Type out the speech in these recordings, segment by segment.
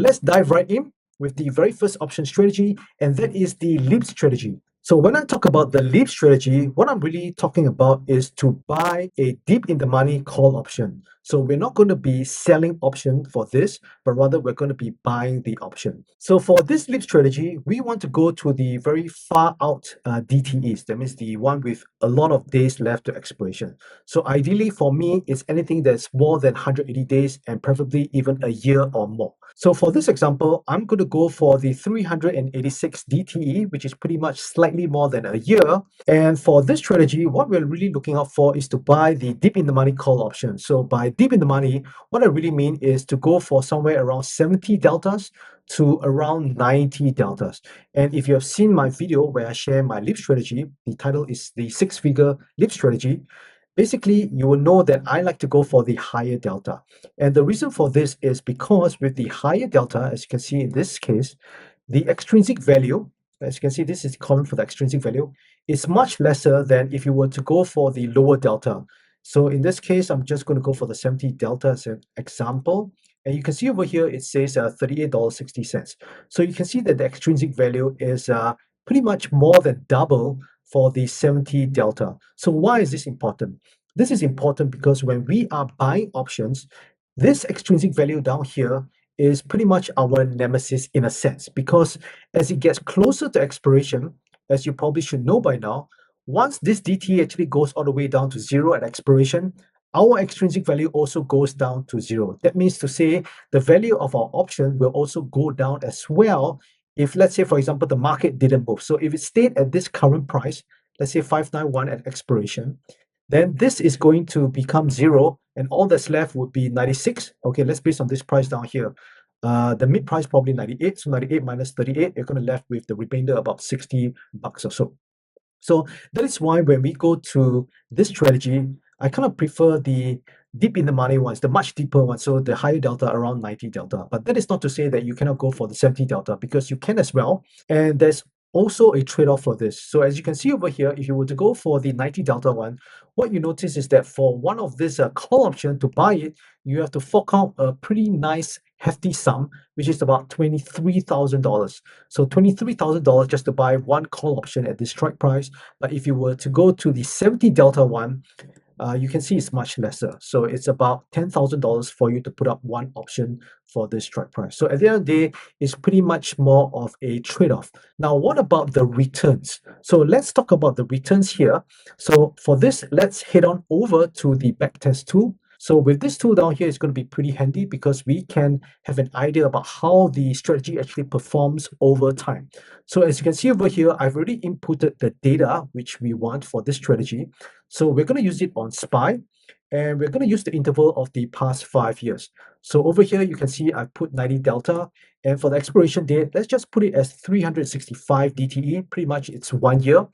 Let's dive right in with the very first option strategy, and that is the leap strategy. So when I talk about the leap strategy, what I'm really talking about is to buy a deep in the money call option. So we're not going to be selling option for this, but rather we're going to be buying the option. So for this leap strategy, we want to go to the very far out DTEs. That means the one with a lot of days left to expiration. So ideally for me, it's anything that's more than 180 days and preferably even a year or more. So for this example, I'm going to go for the 386 DTE, which is pretty much slightly more than a year. And for this strategy, what we're really looking out for is to buy the deep in the money call option. So by deep in the money, what I really mean is to go for somewhere around 70 deltas to around 90 deltas. And if you have seen my video where I share my leap strategy, the title is the 6-figure leap strategy. Basically, you will know that I like to go for the higher delta. And the reason for this is because with the higher delta, as you can see in this case, the extrinsic value, as you can see, this is the column for the extrinsic value, is much lesser than if you were to go for the lower delta. So in this case, I'm just going to go for the 70 delta as an example. And you can see over here, it says $38.60. So you can see that the extrinsic value is pretty much more than double for the 70 delta. So why is this important? This is important because when we are buying options, this extrinsic value down here is pretty much our nemesis in a sense, because as it gets closer to expiration, as you probably should know by now, once this DT actually goes all the way down to zero at expiration, our extrinsic value also goes down to zero. That means to say the value of our option will also go down as well if, let's say, for example, the market didn't move. So if it stayed at this current price, let's say 591 at expiration, then this is going to become zero, and all that's left would be 96. Okay, let's base on this price down here. The mid price probably 98, so 98 minus 38, you're going to left with the remainder about 60 bucks or so. So that is why when we go to this strategy, I kind of prefer the deep in the money ones, the much deeper ones, so the higher delta around 90 delta. But that is not to say that you cannot go for the 70 delta, because you can as well. And there's also a trade-off for this. So as you can see over here, if you were to go for the 90 delta one, what you notice is that for one of this call option to buy it, you have to fork out a pretty nice hefty sum, which is about $23,000. So $23,000 just to buy one call option at this strike price. But if you were to go to the 70 delta one, you can see it's much lesser. So it's about $10,000 for you to put up one option for this strike price. So at the end of the day, it's pretty much more of a trade-off. Now, what about the returns? So let's talk about the returns here. So for this, let's head on over to the backtest tool. So with this tool down here, it's going to be pretty handy because we can have an idea about how the strategy actually performs over time. So as you can see over here, I've already inputted the data which we want for this strategy. So we're going to use it on SPY, and we're going to use the interval of the past 5 years. So over here, you can see I put 90 delta, and for the expiration date, let's just put it as 365 DTE. Pretty much it's 1 year.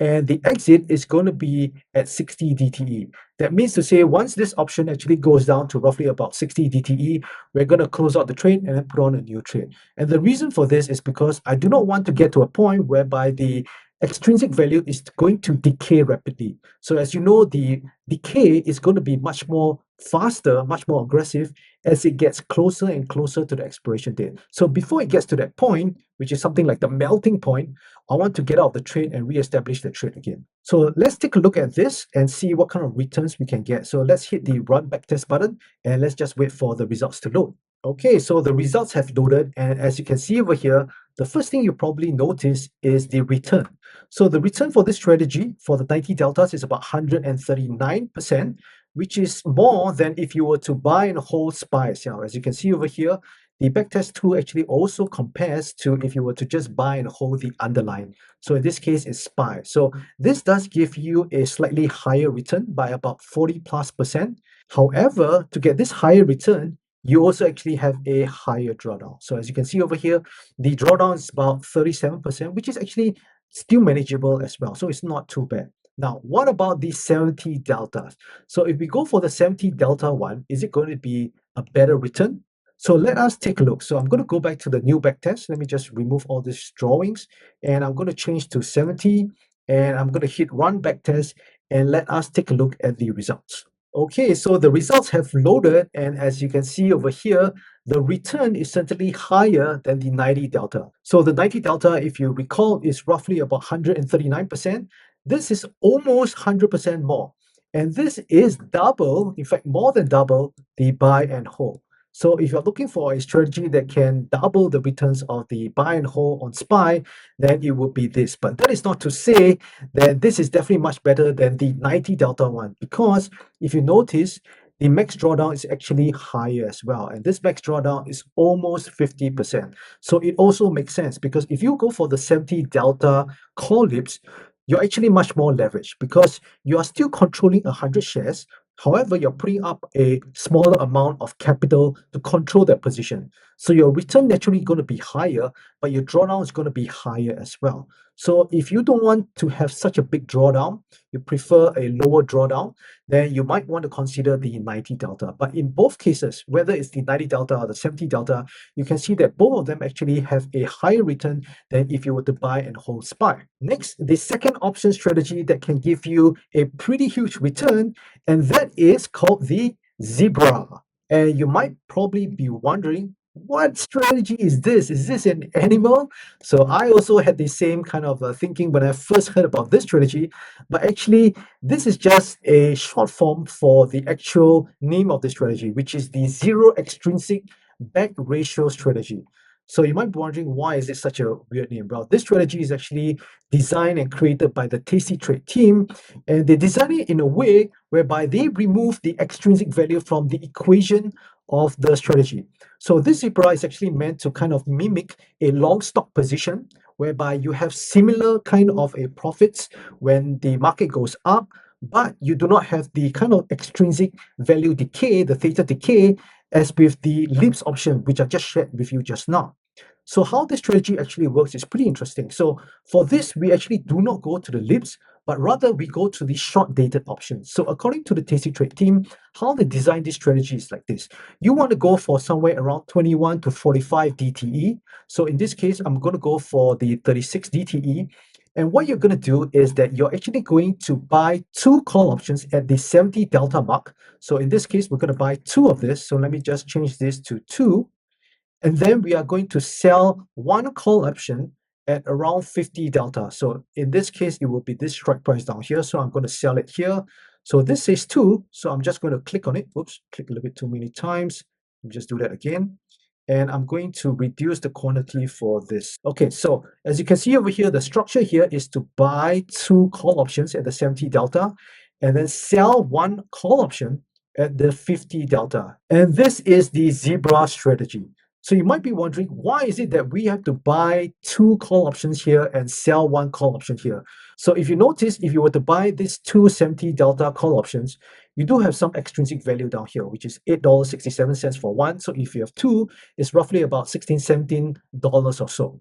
And the exit is going to be at 60 DTE. That means to say once this option actually goes down to roughly about 60 DTE, we're going to close out the trade and then put on a new trade. And the reason for this is because I do not want to get to a point whereby the extrinsic value is going to decay rapidly. So as you know, the decay is going to be much more faster, much more aggressive as it gets closer and closer to the expiration date. So before it gets to that point, which is something like the melting point, I want to get out of the trade and reestablish the trade again. So let's take a look at this and see what kind of returns we can get. So let's hit the run backtest button and let's just wait for the results to load. Okay, so the results have loaded, and as you can see over here, the first thing you probably notice is the return. So the return for this strategy for the 90 deltas is about 139%, which is more than if you were to buy and hold SPYs. Now, as you can see over here, the backtest tool actually also compares to if you were to just buy and hold the underlying. So in this case, it's SPY. So this does give you a slightly higher return by about 40+%. However, to get this higher return, you also actually have a higher drawdown. So as you can see over here, the drawdown is about 37%, which is actually still manageable as well. So it's not too bad. Now, what about the 70 deltas? So if we go for the 70 delta one, is it going to be a better return? So let us take a look. So I'm going to go back to the new backtest. Let me just remove all these drawings, and I'm going to change to 70, and I'm going to hit run backtest, and let us take a look at the results. Okay, so the results have loaded, and as you can see over here, the return is certainly higher than the 90 delta. So the 90 delta, if you recall, is roughly about 139%. This is almost 100% more. And this is double, in fact, more than double the buy and hold. So if you're looking for a strategy that can double the returns of the buy and hold on SPY, then it would be this. But that is not to say that this is definitely much better than the 90 delta one, because if you notice, the max drawdown is actually higher as well. And this max drawdown is almost 50%. So it also makes sense, because if you go for the 70 delta call lips, you're actually much more leveraged because you are still controlling 100 shares. However, you're putting up a smaller amount of capital to control that position. So your return naturally going to be higher, but your drawdown is going to be higher as well. So if you don't want to have such a big drawdown, you prefer a lower drawdown, then you might want to consider the 90 delta. But in both cases, whether it's the 90 delta or the 70 delta, you can see that both of them actually have a higher return than if you were to buy and hold SPY. Next, the second option strategy that can give you a pretty huge return, and that is called the Zebra. And you might probably be wondering, what strategy is this? Is this an animal? So I also had the same kind of thinking when I first heard about this strategy, but actually this is just a short form for the actual name of the strategy, which is the zero extrinsic back ratio strategy. So you might be wondering, why is it such a weird name? Well, this strategy is actually designed and created by the Tasty Trade team, and they design it in a way whereby they remove the extrinsic value from the equation of the strategy. So this Zebra is actually meant to kind of mimic a long stock position, whereby you have similar kind of a profits when the market goes up, but you do not have the kind of extrinsic value decay, the theta decay, as with the LEAPS option, which I just shared with you just now. So how this strategy actually works is pretty interesting. So for this, we actually do not go to the LEAPS, but rather we go to the short dated options. So according to the Tasty Trade team, how they design this strategy is like this. You want to go for somewhere around 21 to 45 DTE. So in this case, I'm going to go for the 36 DTE. And what you're going to do is that you're actually going to buy two call options at the 70 delta mark. So in this case, we're going to buy two of this. So let me just change this to two. And then we are going to sell one call option at around 50 delta. So in this case, it will be this strike price down here. So I'm going to sell it here. So this says two. So I'm just going to click on it. Oops, click a little bit too many times. Just do that again. And I'm going to reduce the quantity for this. Okay, so as you can see over here, the structure here is to buy two call options at the 70 delta and then sell one call option at the 50 delta. And this is the Zebra strategy. So you might be wondering, why is it that we have to buy two call options here and sell one call option here? So if you notice, if you were to buy these two 70 delta call options, you do have some extrinsic value down here, which is $8.67 for one. So if you have two, it's roughly about $16, $17 or so.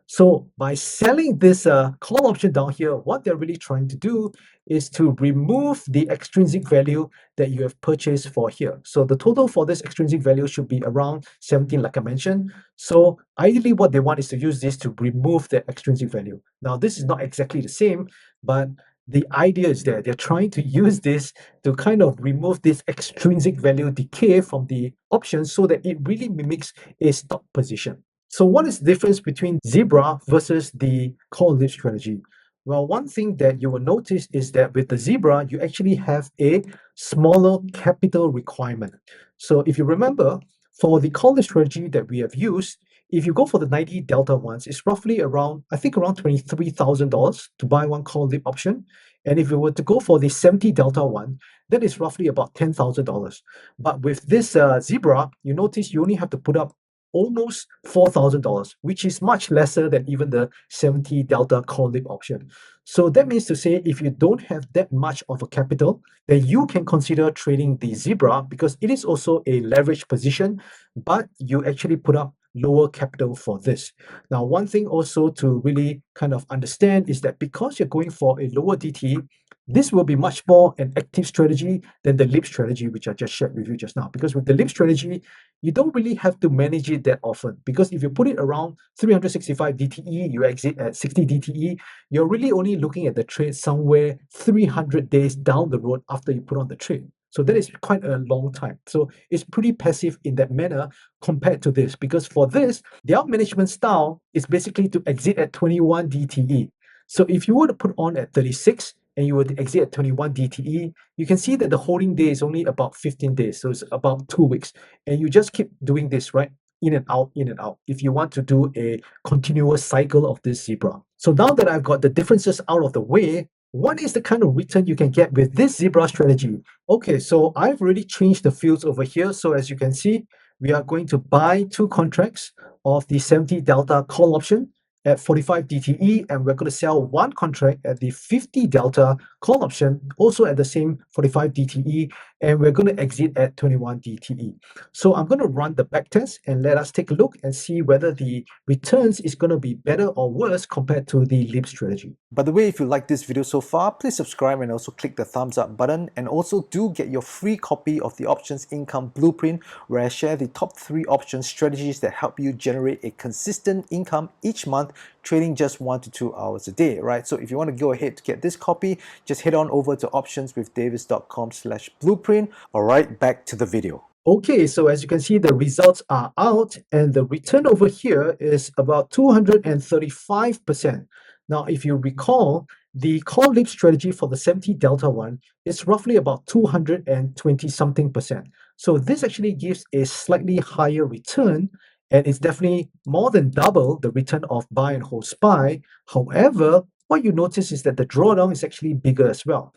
So by selling this call option down here, what they're really trying to do is to remove the extrinsic value that you have purchased for here. So the total for this extrinsic value should be around 17, like I mentioned. So ideally what they want is to use this to remove the extrinsic value. Now this is not exactly the same, but the idea is that they're trying to use this to kind of remove this extrinsic value decay from the option so that it really mimics a stock position. So what is the difference between Zebra versus the call lift strategy? Well, one thing that you will notice is that with the Zebra, you actually have a smaller capital requirement. So if you remember, for the call lift strategy that we have used, if you go for the 90 delta ones, it's roughly around, I think around $23,000 to buy one call lift option. And if you were to go for the 70 delta one, that is roughly about $10,000. But with this Zebra, you notice you only have to put up almost $4,000, which is much lesser than even the 70 delta call lift option. So that means to say, if you don't have that much of a capital, then you can consider trading the Zebra because it is also a leverage position, but you actually put up lower capital for this. Now, one thing also to really kind of understand is that because you're going for a lower DT, this will be much more an active strategy than the LEAP strategy, which I just shared with you just now. Because with the LEAP strategy, you don't really have to manage it that often. Because if you put it around 365 DTE, you exit at 60 DTE, you're really only looking at the trade somewhere 300 days down the road after you put on the trade. So that is quite a long time. So it's pretty passive in that manner compared to this, because for this, their management style is basically to exit at 21 DTE. So if you were to put on at 36 and you were to exit at 21 DTE, you can see that the holding day is only about 15 days. So it's about 2 weeks. And you just keep doing this, right? In and out, in and out, if you want to do a continuous cycle of this zebra. So now that I've got the differences out of the way, what is the kind of return you can get with this zebra strategy? Okay, so I've already changed the fields over here. So as you can see, we are going to buy 2 contracts of the 70 delta call option at 45 DTE, and we're going to sell 1 contract at the 50 delta call option, also at the same 45 DTE, and we're going to exit at 21 DTE. So I'm going to run the back test and let us take a look and see whether the returns is going to be better or worse compared to the LEAP strategy. By the way, if you like this video so far, please subscribe and also click the thumbs up button, and also do get your free copy of the Options Income Blueprint, where I share the top 3 option strategies that help you generate a consistent income each month, trading just 1 to 2 hours a day, right? So if you want to go ahead to get this copy, just head on over to optionswithdavis.com/blueprint. All right, back to the video. Okay, so as you can see, the results are out, and the return over here is about 235%. Now, if you recall, the call leap strategy for the 70 delta one is roughly about 220 something percent. So this actually gives a slightly higher return, and it's definitely more than double the return of buy and hold SPY. However, what you notice is that the drawdown is actually bigger as well.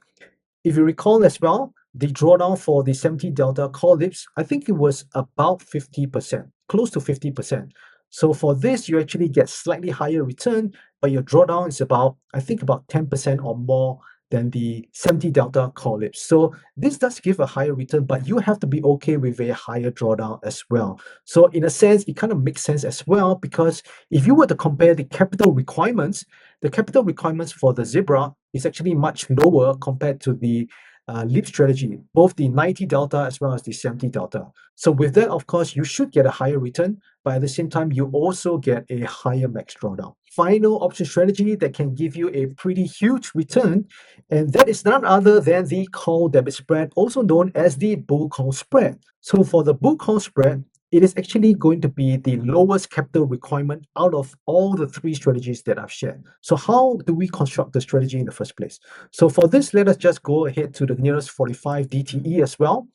If you recall as well, the drawdown for the 70 delta call lips, I think it was about 50%, close to 50%. So for this, you actually get slightly higher return, but your drawdown is about, I think, about 10% or more than the 70 delta call lips. So this does give a higher return, but you have to be okay with a higher drawdown as well. So in a sense, it kind of makes sense as well, because if you were to compare the capital requirements for the Zebra is actually much lower compared to the LEAP strategy, both the 90 delta as well as the 70 delta. So with that, of course, you should get a higher return, but at the same time, you also get a higher max drawdown. Final option strategy that can give you a pretty huge return, and that is none other than the call debit spread, also known as the bull call spread. So for the bull call spread, it is actually going to be the lowest capital requirement out of all the 3 strategies that I've shared. So how do we construct the strategy in the first place? So for this, let us just go ahead to the nearest 45 DTE as well.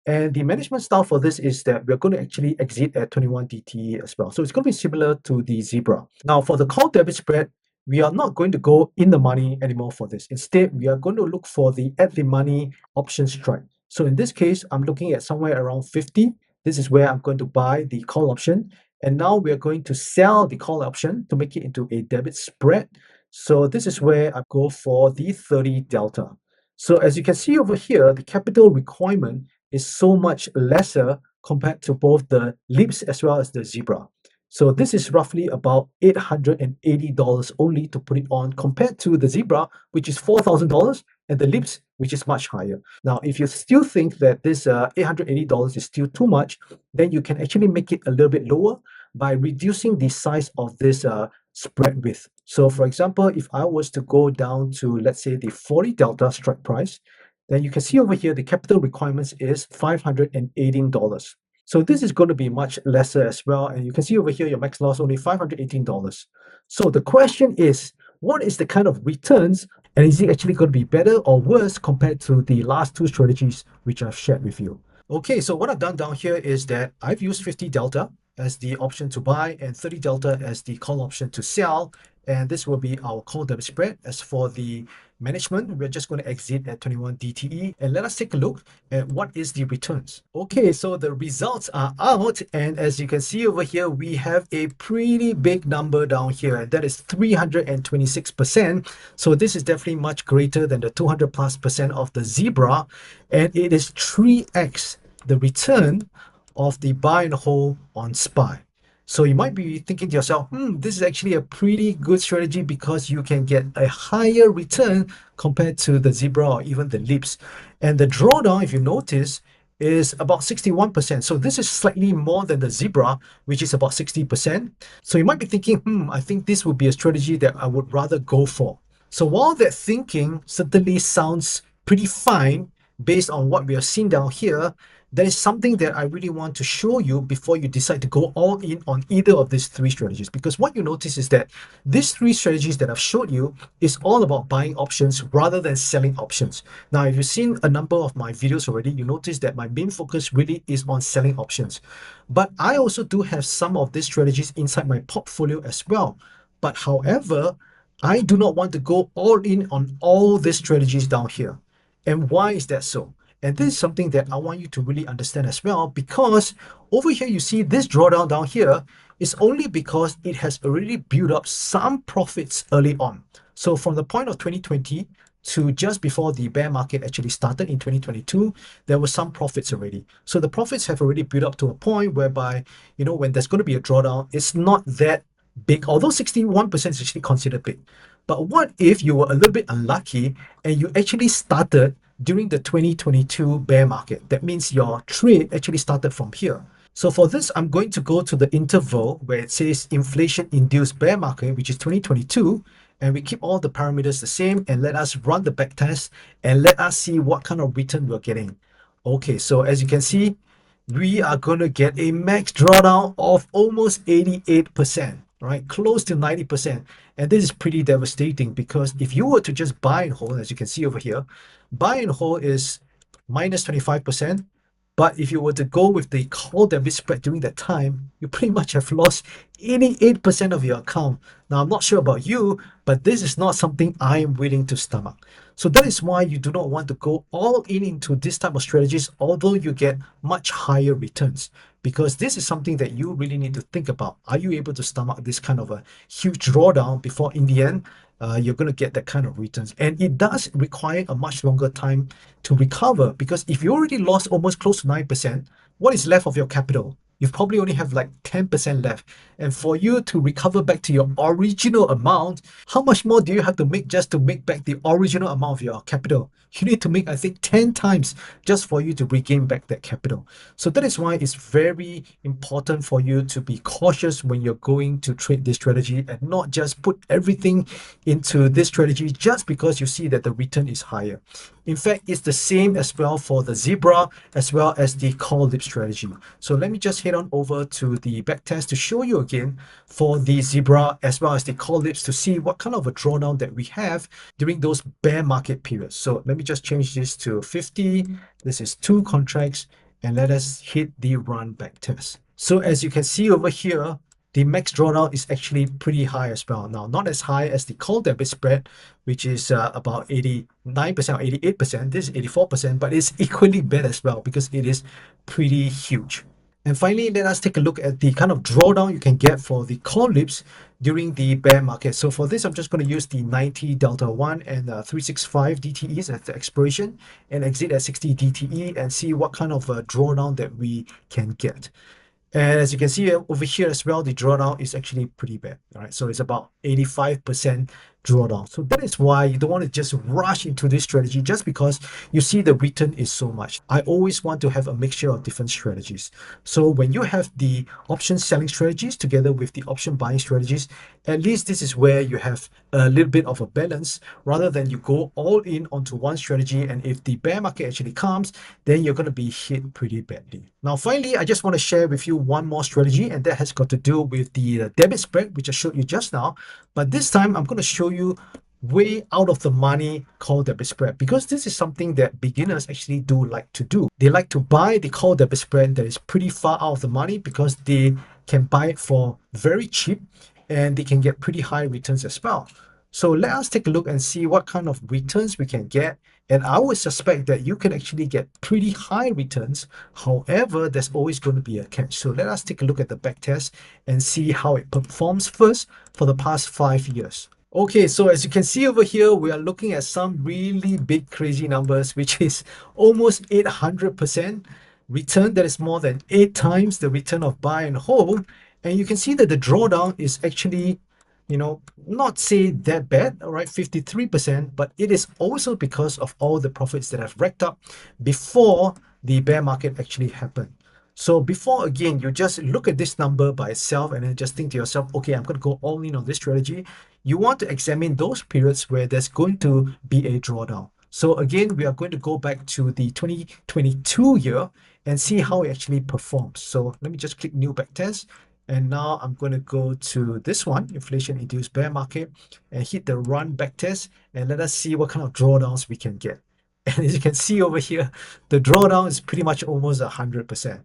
And the management style for this is that we're going to actually exit at 21 DTE as well. So it's going to be similar to the Zebra. Now for the call debit spread, we are not going to go in the money anymore for this. Instead, we are going to look for the at the money option strike. So in this case, I'm looking at somewhere around 50. This is where I'm going to buy the call option. And now we're going to sell the call option to make it into a debit spread. So this is where I go for the 30 delta. So as you can see over here, the capital requirement is so much lesser compared to both the LEAPs as well as the Zebra. So this is roughly about $880 only to put it on, compared to the Zebra, which is $4,000, and the LEAPs, which is much higher. Now, if you still think that this $880 is still too much, then you can actually make it a little bit lower by reducing the size of this spread width. So for example, if I was to go down to, let's say, the 40 delta strike price, then you can see over here the capital requirements is $518. So this is going to be much lesser as well. And you can see over here your max loss only $518. So the question is, what is the kind of returns, and is it actually going to be better or worse compared to the last 2 strategies which I've shared with you? Okay, so what I've done down here is that I've used 50 delta as the option to buy and 30 delta as the call option to sell. And this will be our call debit spread. As for the management, we're just going to exit at 21 DTE, and let us take a look at what is the returns. Okay, so the results are out, and as you can see over here, we have a pretty big number down here, and that is 326%. So this is definitely much greater than the 200+% of the Zebra, and it is 3x the return of the buy and hold on SPY. So you might be thinking to yourself, this is actually a pretty good strategy because you can get a higher return compared to the Zebra or even the LEAPs. And the drawdown, if you notice, is about 61%. So this is slightly more than the Zebra, which is about 60%. So you might be thinking, I think this would be a strategy that I would rather go for. So while that thinking certainly sounds pretty fine, based on what we have seen down here, that is something that I really want to show you before you decide to go all in on either of these three strategies. Because what you notice is that these three strategies that I've showed you is all about buying options rather than selling options. Now, if you've seen a number of my videos already, you notice that my main focus really is on selling options. But I also do have some of these strategies inside my portfolio as well. But however, I do not want to go all in on all these strategies down here. And why is that so? And this is something that I want you to really understand as well, because over here you see this drawdown down here is only because it has already built up some profits early on. So from the point of 2020 to just before the bear market actually started in 2022, there were some profits already. So the profits have already built up to a point whereby, when there's going to be a drawdown, it's not that big, although 61% is actually considered big. But what if you were a little bit unlucky and you actually started during the 2022 bear market? That means your trade actually started from here. So for this, I'm going to go to the interval where it says inflation-induced bear market, which is 2022, and we keep all the parameters the same, and let us run the backtest and let us see what kind of return we're getting. Okay, so as you can see, we are going to get a max drawdown of almost 88%, right? Close to 90%. And this is pretty devastating because if you were to just buy and hold, as you can see over here, buy and hold is minus 25%. But if you were to go with the call debit spread during that time, you pretty much have lost 88% of your account. Now, I'm not sure about you, but this is not something I am willing to stomach. So that is why you do not want to go all in into this type of strategies, although you get much higher returns, because this is something that you really need to think about. Are you able to stomach this kind of a huge drawdown before in the end, you're going to get that kind of returns? And it does require a much longer time to recover, because if you already lost almost close to 9%, what is left of your capital? You probably only have like 10% left. And for you to recover back to your original amount, how much more do you have to make just to make back the original amount of your capital? You need to make, I think, 10 times just for you to regain back that capital. So that is why it's very important for you to be cautious when you're going to trade this strategy and not just put everything into this strategy just because you see that the return is higher. In fact, it's the same as well for the zebra as well as the call lip strategy. So let me just head on over to the backtest to show you again for the zebra as well as the call lips to see what kind of a drawdown that we have during those bear market periods. So let me just change this to 50. This is 2 contracts, and let us hit the run backtest. So as you can see over here, the max drawdown is actually pretty high as well. Now, not as high as the call debit spread, which is about 89% or 88%. This is 84%, but it's equally bad as well because it is pretty huge. And finally, let us take a look at the kind of drawdown you can get for the call lips during the bear market. So for this, I'm just going to use the 90 delta 1 and 365 DTEs as the expiration and exit at 60 DTE and see what kind of drawdown that we can get. And as you can see over here as well, the drawdown is actually pretty bad. All right, so it's about 85% drawdown. So that is why you don't want to just rush into this strategy just because you see the return is so much. I always want to have a mixture of different strategies. So when you have the option selling strategies together with the option buying strategies, at least this is where you have a little bit of a balance rather than you go all in onto one strategy. And if the bear market actually comes, then you're going to be hit pretty badly. Now, finally, I just want to share with you one more strategy, and that has got to do with the debit spread, which I showed you just now. But this time, I'm going to show you way out of the money call debit spread, because this is something that beginners actually do like to do. They like to buy the call debit spread that is pretty far out of the money because they can buy it for very cheap and they can get pretty high returns as well. So let us take a look and see what kind of returns we can get. And I would suspect that you can actually get pretty high returns. However, there's always going to be a catch. So let us take a look at the backtest and see how it performs first for the past 5 years. Okay, so as you can see over here, we are looking at some really big crazy numbers, which is almost 800% return. That is more than 8 times the return of buy and hold. And you can see that the drawdown is actually, not say that bad, all right, 53%, but it is also because of all the profits that I've racked up before the bear market actually happened. So before, again, you just look at this number by itself and then just think to yourself, okay, I'm going to go all in on this strategy. You want to examine those periods where there's going to be a drawdown. So again, we are going to go back to the 2022 year and see how it actually performs. So let me just click new backtest. And now I'm going to go to this one, inflation induced bear market, and hit the run backtest. And let us see what kind of drawdowns we can get. And as you can see over here, the drawdown is pretty much almost 100%.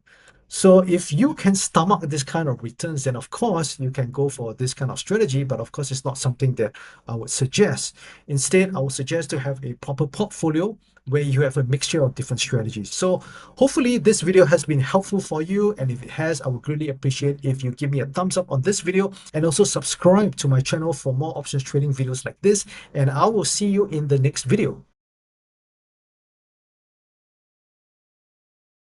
So if you can stomach this kind of returns, then of course you can go for this kind of strategy, but of course it's not something that I would suggest. Instead, I would suggest to have a proper portfolio where you have a mixture of different strategies. So hopefully this video has been helpful for you, and if it has, I would really appreciate if you give me a thumbs up on this video and also subscribe to my channel for more options trading videos like this, and I will see you in the next video.